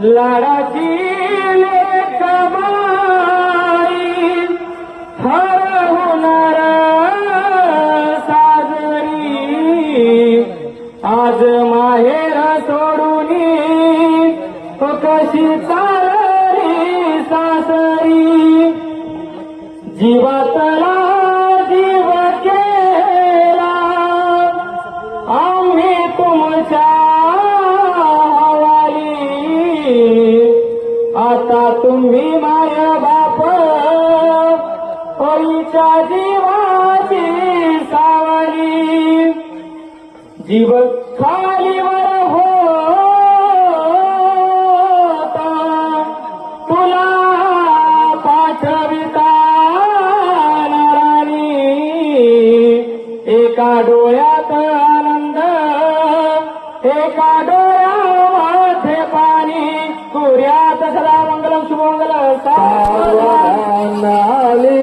लाडाची लेक बाई हरवणार साजरी आज माहेर सोडून कशी चालली सासरी जीवातला जीव केला आम्ही तुमच्या आता तुम्ही माय बाप होईच्या जीवाची सावली जीव खालीवर होता तुला पाठविता नारायणी एका डोळ्यात आनंद एका डोळ्यात